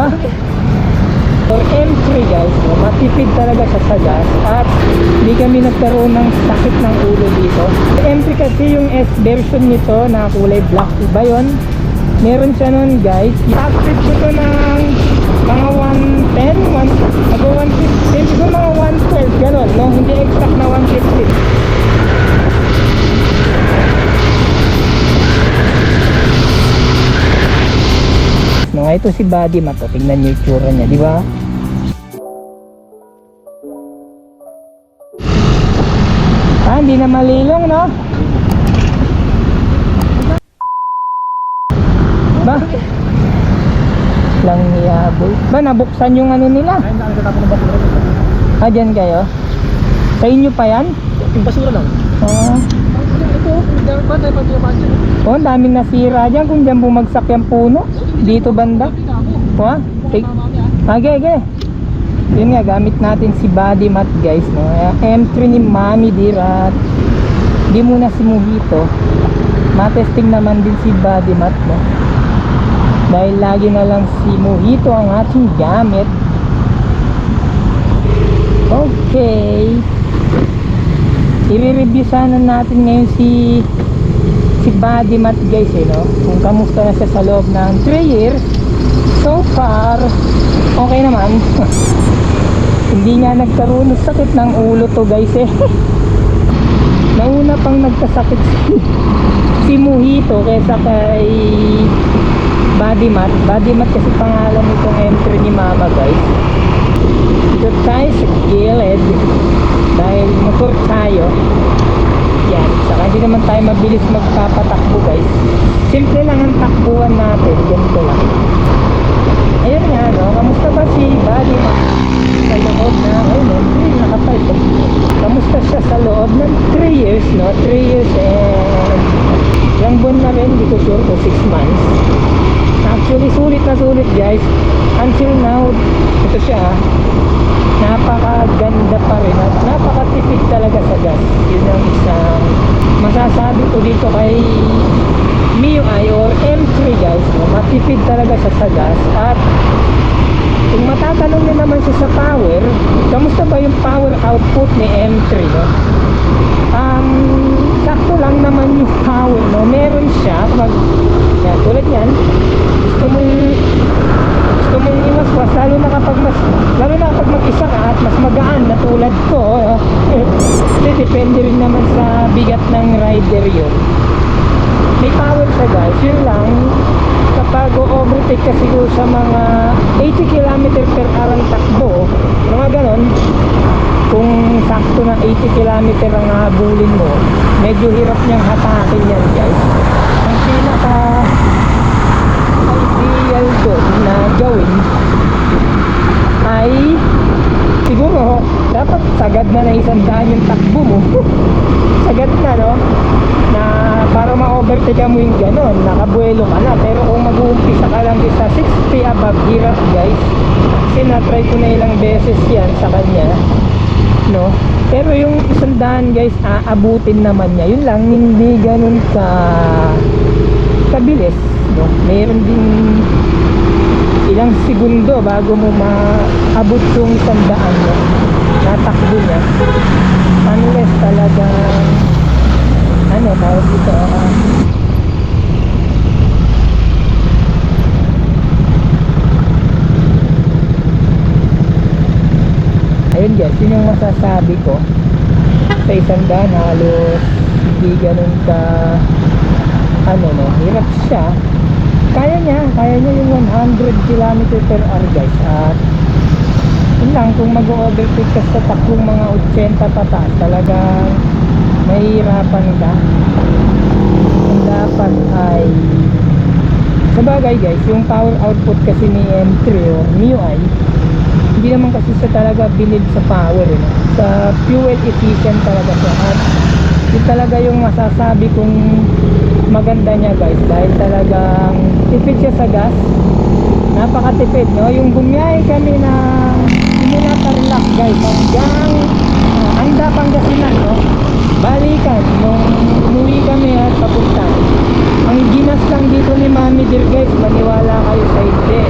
Ba? For M3 guys, no, matipid talaga siya sa gas at hindi kami nagkaroon ng sakit ng ulo dito. M3 kasi yung S version nito na kulay black, iba yun. Meron siya nun guys. Top speed ko to ng mga 110, 115, siguro mga 112, gano'n, no? Hindi exact na 150. No, ito si Buddy Mat, tingnan niyo yung itsura niya, di ba? Hindi na malilong, no? Ba? Lang niyaboy. Ba, nabuksan yung ano nila? Dyan kayo? Sa inyo pa yan? Yung basura lang. Ito, ang daming nasira dyan kung dyan bumagsak yung puno. Dito banda. Okay. Yun nga, gamit natin si Buddy Mat guys, no? M3 ni Mami Dirat. Hindi muna si Mojito. Matesting naman din si Buddy Mat, no? Dahil lagi na lang si Mojito ang ating gamit. Okay. I-review sana natin ngayon si Buddy Mat guys, no? Kung kamusta na siya sa loob ng 3 years. So far, okay naman. Hindi nga nagkaroon ng sakit ng ulo to guys eh. Nauna pang nagkasakit si Mojito kaysa kay Buddy Mat. Buddy Mat kasi pangalan nitong M3 ni Mama guys. Dito tayo sa gilid dahil motor tayo. Yan, saka hindi naman tayo mabilis magpapatakbo guys. Simple lang ang takbuhan natin, ganito lang. Ayun nga, no? Kamusta ba si Buddy Mat sa loob na, naka-5. Kamusta siya sa loob ng 3 years, no? 3 years and ilang buwan na rin, hindi ko sure kung 6 months. Actually, sulit na sulit guys. Until now, ito siya, napakaganda pa rin at napakatipid talaga sa gas. Yun ang isang masasabi ko dito kay MIUI or M3 guys, no? Matipid talaga siya sa gas. At kung matatanong niyo naman siya sa power, kamusta ba yung power output ni M3, no? Sakto lang naman yung power, no? Meron siya yan, tulad yan, gusto mong iwas-was, lalo na kapag mag-isa ka at mas magaan na tulad ko, no? Depende rin naman sa bigat ng rider yun. May power siya guys, yun lang, kapag overtake ka siguro sa mga 80 km per hour ang takbo, mga ganon, kung sakto na 80 km ang habulin mo, medyo hirap niyang hatakin yan guys. Ang pinaka ideal doon na gawin ay siguro dapat sagad na 100 yung takbo mo. Sagad na, no? Na para ma-overtake mo yung ganon, nakabuelo ka na. Pero kung mag-uumpisa ka lang sa 60 above, hirap guys. Kasi na-try ko na ilang beses yan sa kanya, no? Pero yung 100 guys, aabutin naman niya. Yun lang, hindi ganun kabilis, no? Mayroon din ilang segundo bago mo maabot yung 100, no? Natakbo niya. Unless talagang tawag dito, ayun guys, yun yung masasabi ko sa 100, halos hindi ganun ka hirap siya. Kaya niya yung 100 km per hour guys. At yun lang, kung mag-overtake ka sa takbong mga 80 pataas, talagang mahihirapan ka. Ang dapat ay sabagay guys, yung power output kasi ni M3 o MIUI, hindi naman kasi siya talaga bilib sa power, no? Sa fuel efficient talaga siya. At yun talaga yung masasabi kong maganda niya guys, dahil talagang tipid siya sa gas, napakatipid, no? Yung bumiyahe kami na simula Tarlac guys hanggang Anda Pangasinan, no? Balikan nung umuwi kami at papunta, ang ginas lang dito ni Mami Dir guys, maniwala kayo sa hindi,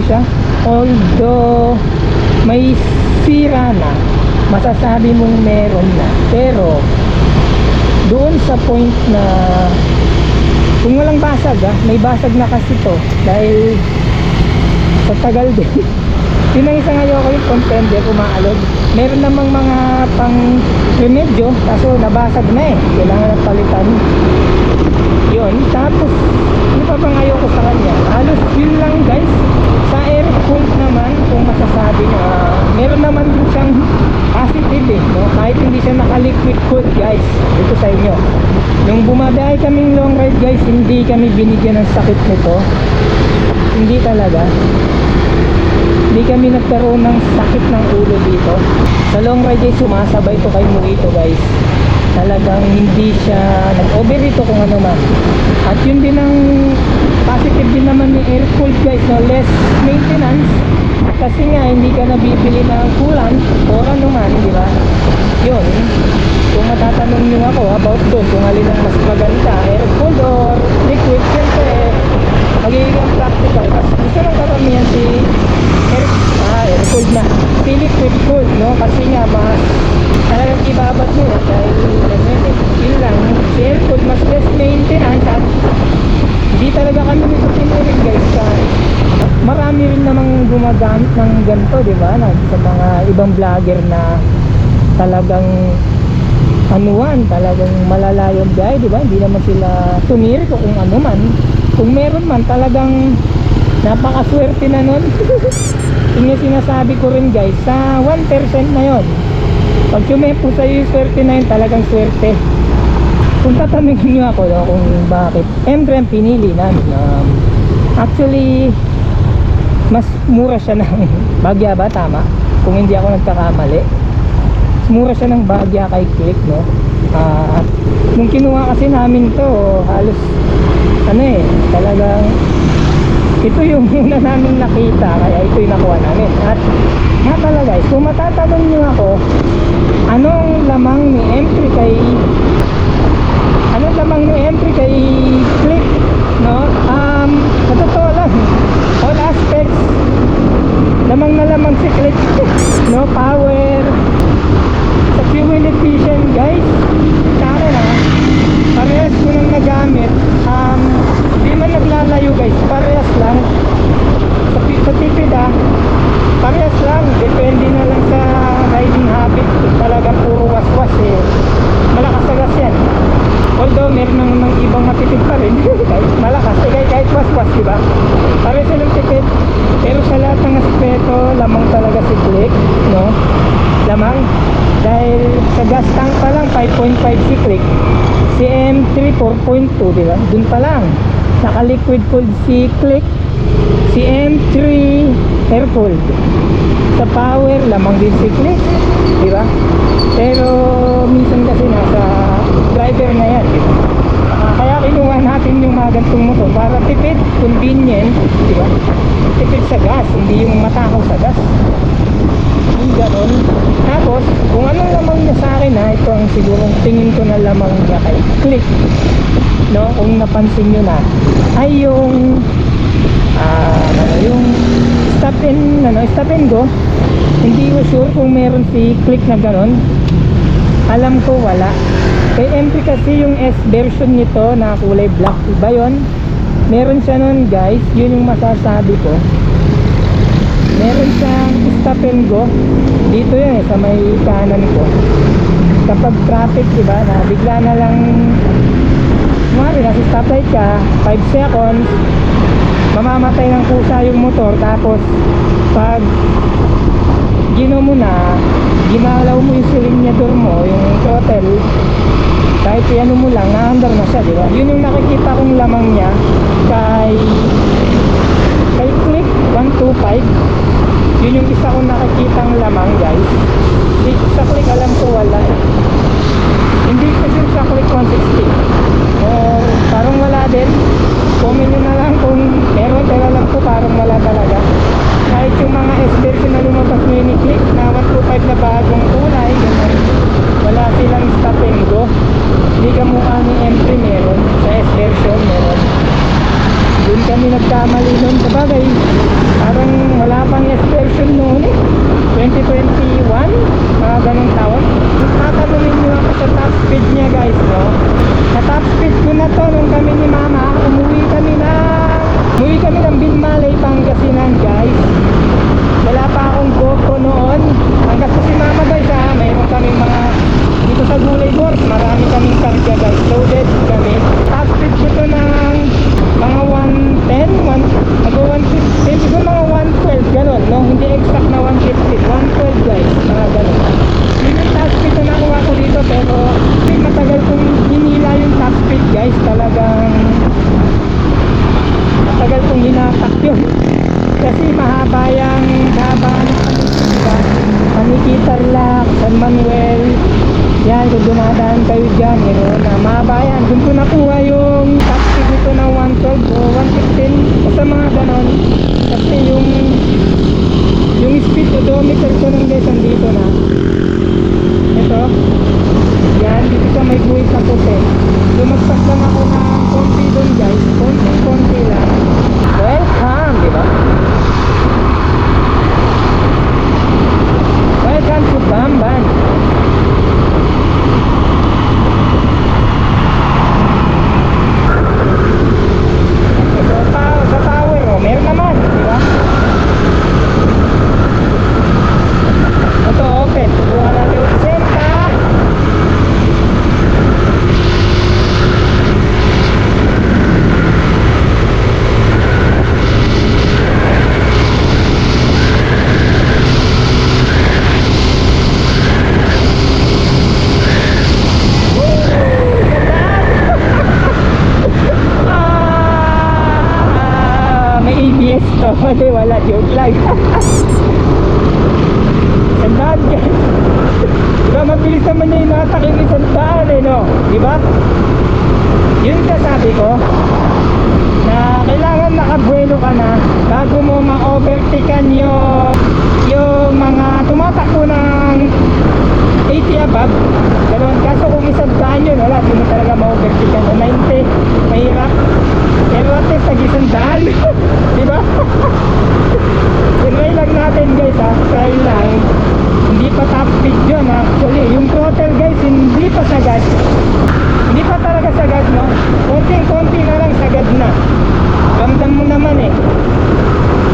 siya. Although may sira na, masasabi mong meron na, pero doon sa point na kung walang basag, may basag na kasi to dahil sa tagal din. Yun ang isang ayaw ko, yung contender umaalog. Meron namang mga pang remedyo kaso nabasag na kailangan na palitan yun. Tapos ano pa bang ayaw ko sa kanya, halos yun lang guys. Sa air cooled naman, kung masasabi nyo, meron naman din siyang positive no? Kahit hindi siya naka-liquid cooled guys, ito sa inyo. Nung bumabiyahe kaming long ride guys, hindi kami binigyan ng sakit nito, hindi talaga. Hindi kami nagkaroon ng sakit ng ulo dito sa long ride guys. Sumasabay to kay Mojito guys, talagang hindi siya nag-overheat kung ano man. At yun din ang positive din naman ni air cooled guys, no? Less maintenance kasi nga hindi ka nabibili ng coolant o ano man, di ba? Yun, kung matatanong nyo ako about doon kung alin ang mas maganda, air cooled or liquid, siyempre magiging practical kasi gusto ng karamihan si air cooled na, si liquid cooled, no? Kasi nga mas talagang ibabat mo dahil yun lang, si air cooled mas less maintenance at hindi talaga kami nito pinulit guys. Marami rin namang gumagamit ng ganito, di ba? Sa mga ibang vlogger na talagang anuan, talagang malalayong guy, di ba? Hindi naman sila tumirik o kung ano man. Kung meron man, talagang napakaswerte na nun. Yung sinasabi ko rin guys, sa 1% na yon, pag sumepo sa'yo yung swerte na yun, talagang swerte. Kung tatanungin nyo ako no, kung bakit M3 pinili namin, actually mas mura siya ng Bagya ba? Tama? Kung hindi ako nagkakamali, mas mura siya ng Bagya kay Click, no? Nung kinuha kasi namin to, halos ano talagang ito yung una namin nakita, kaya ito yung nakuha namin. At nga pala guys, kung matatanong nyo ako anong lamang ni M3 kay Click, no? Sa totoo lang, all aspects lamang na lamang si Click, no? Power, sa fuel efficient guys, sa akin parehas ko nang nagamit. Di man naglalayo guys, parehas lang sa tipid parehas lang, depende na lang sa riding habit. Talagang puro waswas malakas sa gas yan. Although meron namang ibang matipid pa rin kahit malakas, kahit waswas, diba? Parehas silang tipid, pero sa lahat ng aspeto lamang talaga si Click, no? Lamang dahil sa gas tank pa lang 5.5 si Click, si M3 4.2, diba? Dun pa lang naka liquid cooled si Click, si M3 air cooled. Sa power lamang din si Click, diba? Pero minsan kasi nasa driver na yan, diba? Kaya kinuha natin yung mga gantong motor para tipid, convenient, diba? Tipid sa gas, hindi yung matakaw sa gas, yung ganon. Tapos kung anong lamang niya sa akin ito ang sigurong tingin ko na lamang niya kay Click, no? Kung napansin nyo na ay yung yung stop and go. Hindi ko sure kung meron si Click na ganon, alam ko wala. Kay M3 kasi yung S version nito na kulay black, iba yun, meron siya nun guys. Yun yung masasabi ko, meron siyang stop and go dito yun sa may kanan ko. Kapag traffic, diba, na bigla na lang nasa stoplight ka, 5 seconds mamamatay ng kusa yung motor. Tapos pag mo na, ginalaw mo yung silinyador mo, yung throttle, kahit ano mo lang, na-under na siya, diba? Yun yung nakikita kong lamang niya kay Click 125. Yun yung isa kong nakikitang lamang guys. Sa Click alam ko wala hindi kasi sa Click 160 or parang wala din. Comment nyo na lang kung meron, pero alam ko parang wala talaga. Kahit yung mga S version na lumabas ni Click na 125 na bagong kulay, ganun, wala silang stop and go. Hindi ka mukha ni M3 meron, sa S version meron. Doon kami nagkamali nun. Sabagay Parang wala pang S version noon eh. 2021, mga ganong taon. Tatanungin nyo ako sa top speed niya guys, no? Sa top speed ko na to nung kami ni mama, umuwi kami ng Binmalay, Pangasinan guys. Wala pa akong GoPro noon. Hanggang sa si mama guys ha, mayroon kaming mga dito sa Gulay Board, marami kaming karga guys, loaded kami. Top speed ko to ng mga 110, mag-115, siguro mga 112, gano'n, no? Hindi exact na 115, 112 guys, mga gano'n. Yun yung top speed na nakuha ko dito, pero matagal kong hinila yung top speed guys, talagang matagal kong hinatak yun. Kasi mahaba yung Manikitarlac, San Manuel. Yan, kung dumadaan kayo dyan, na mahaba yan. Doon ko nakuha yung top speed nito na 112 o 115 o sa mga ganon. Kasi yung speed odometer ko nung guys dito na. Ito. Yan, dito sa may buhay sa puti. Lumagpas lang ako ng konti doon guys. Konti lang. Welcome, di ba? Welcome to Bamban. Sa tower, oh, meron naman, di ba? Ito open. Tubuhan natin yung senta. Hindi, wala, joke lang. Sandaan guys. Diba mabilis naman niya inatak yung isang daan eh, no? Diba? Yun kasabi ko na kailangan nakabuelo ka na bago mo ma-overtaken yung mga tumatakbo ng 80 above. Ganun. Kaso kung isang daan yun, wala, di mo talaga ma-overtaken. O 90, mahirap. Pero at least nag-isang daan. Diba? Try lang natin guys ha. Try lang. Hindi pa top speed yun actually. Yung throttle guys, hindi pa sagad. Hindi pa talaga sagad, no? Konting-konti na lang sagad na. Ramdam mo naman eh.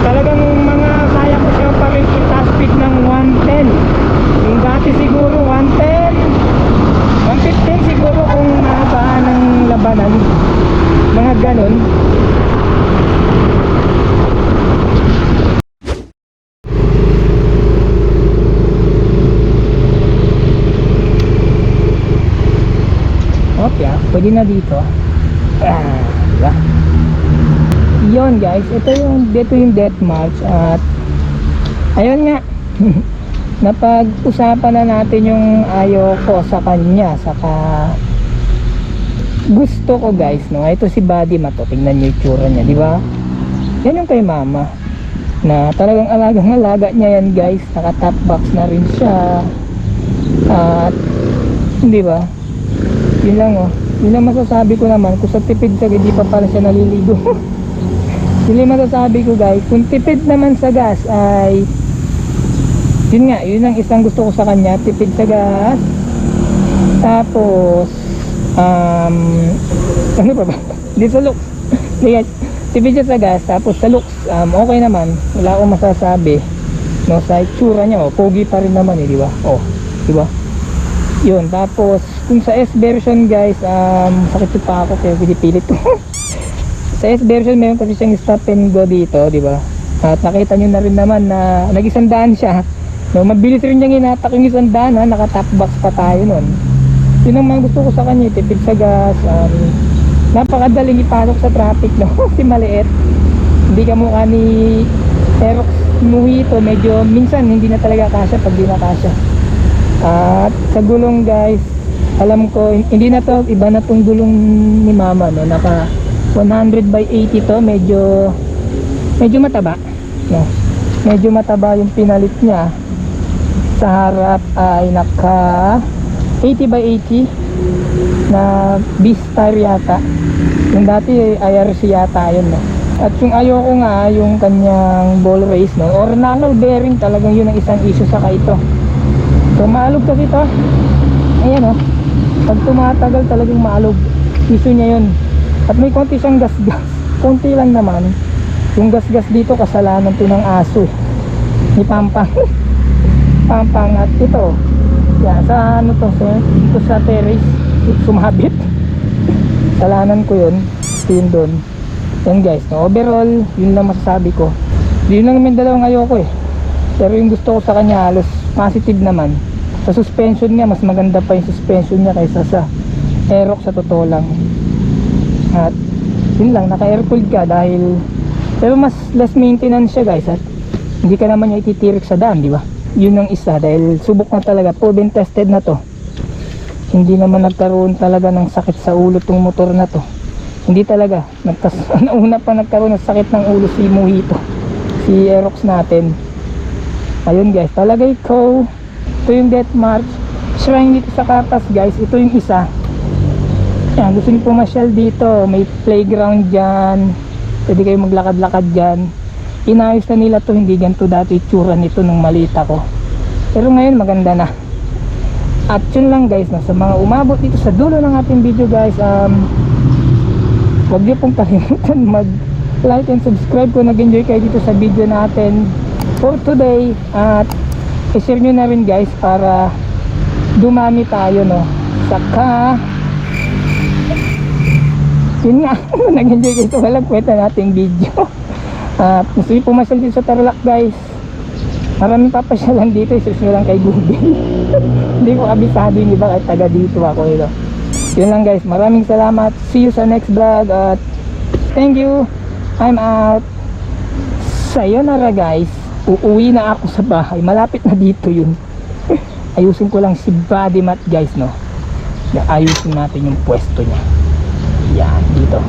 Talagang mga kaya ko siya pa rin i-top speed ng 110. Yung dati siguro 110, 115 siguro kung mahabaan ng labanan. Mga ganon. Okay, pwede na dito. Diba? Yun guys, dito yung death march at ayun nga. Napag-usapan na natin yung ayaw ko sa kanya, saka gusto ko guys, no? Ito si Buddy Mato, tingnan nyo yung tsura niya, di ba? Yan yung kay mama na talagang alagang-alaga niya yan guys. Naka top box na rin siya at di ba? Yun lang oh. Yun lang masasabi ko naman. Kung sa tipid sa hindi pa pala siya naliligo. Yun lang masasabi ko guys. Kung tipid naman sa gas ay yun nga, yun ang isang gusto ko sa kanya. Tipid sa gas. Tapos ano pa ba? Di sa looks. Guys, tipid siya sa gas. Tapos sa looks okay naman. Wala akong masasabi. No, sa itsura niya pogi pa rin naman di ba? Di ba? Yun, tapos kung sa S version guys, sakit pa ako kaya pinipilit ko. Sa S version meron kasi siyang stop and go dito, di ba? At nakita nyo na rin naman na nag-isandaan siya. No, mabilis rin niyang inatak yung isandaan, naka top box pa tayo nun. Yun ang mga gusto ko sa kanya, tipid sa gas, napakadaling ipasok sa traffic, no? Kasi maliit. Hindi ka mukha ni Aerox Mojito, medyo minsan hindi na talaga kasya pag di na kasya. At sa gulong guys, alam ko hindi na to, iba na tong gulong ni mama, no? Naka 100/80 to, medyo mataba, no? Medyo mataba yung pinalit niya. Sa harap ay naka 80/80 na Beastar yata. Yung dati IRC yata yun, no? At yung ayoko nga, yung kanyang ball race, no, or knuckle bearing, talagang yun ang isang issue sa ito. So maalog kasi ito. Ayan oh, pag tumatagal talagang maalog. Issue niya yun. At may konti siyang gas-gas. Konti lang naman. Yung gas-gas dito, kasalanan to ng aso eh, ni Pampang. Pampang. At ito, yan, sa ano to, ito sa terrace, sumabit. Kasalanan ko yun. Yun doon. Yan guys, no? Overall, yun lang masasabi ko. Yun lang yung dalawang ayoko eh. Pero yung gusto ko sa kanya, halos positive naman. Sa suspension niya, mas maganda pa yung suspension niya kaysa sa Aerox, sa totoo lang. At yun lang, naka-air-cooled ka dahil, pero mas less maintenance siya guys. At hindi ka naman niya ititirik sa daan, di ba? Yun ang isa, dahil subok na talaga, proven tested na to. Hindi naman nagkaroon talaga ng sakit sa ulo tong motor na to. Hindi talaga. Nauna pa nagkaroon ng sakit ng ulo si Mojito, si Aerox natin. Ayun guys, talagay ko. Ito yung death march shrine dito sa Katas guys. Ito yung isa. Yan, gusto nyo pumasyal dito, may playground dyan, pwede kayo maglakad-lakad dyan. Inayos na nila to, hindi ganito dati itsura nito nung maliit ako, pero ngayon maganda na. At yun lang guys, no, sa mga umabot dito sa dulo ng ating video guys, huwag nyo pong kalimutan mag like and subscribe kung nag-enjoy kayo dito sa video natin for today. At i-share nyo na rin guys para dumami tayo, no. Saka yun nga, nag-enjoy kayo ito, walang kwenta nating video. At gusto nyo pumasyal dito sa Tarlac guys, maraming papasyalan dito, isearch nyo lang kay Google. Hindi ko kabisado yung iba kahit taga dito ako ito. Yun lang guys, maraming salamat, see you sa next vlog, at thank you, I'm out. Sayonara guys, uuwi na ako sa bahay, malapit na dito yun. Ayusin ko lang si body mat guys, no. Ayusin natin yung pwesto niya. Yan, dito.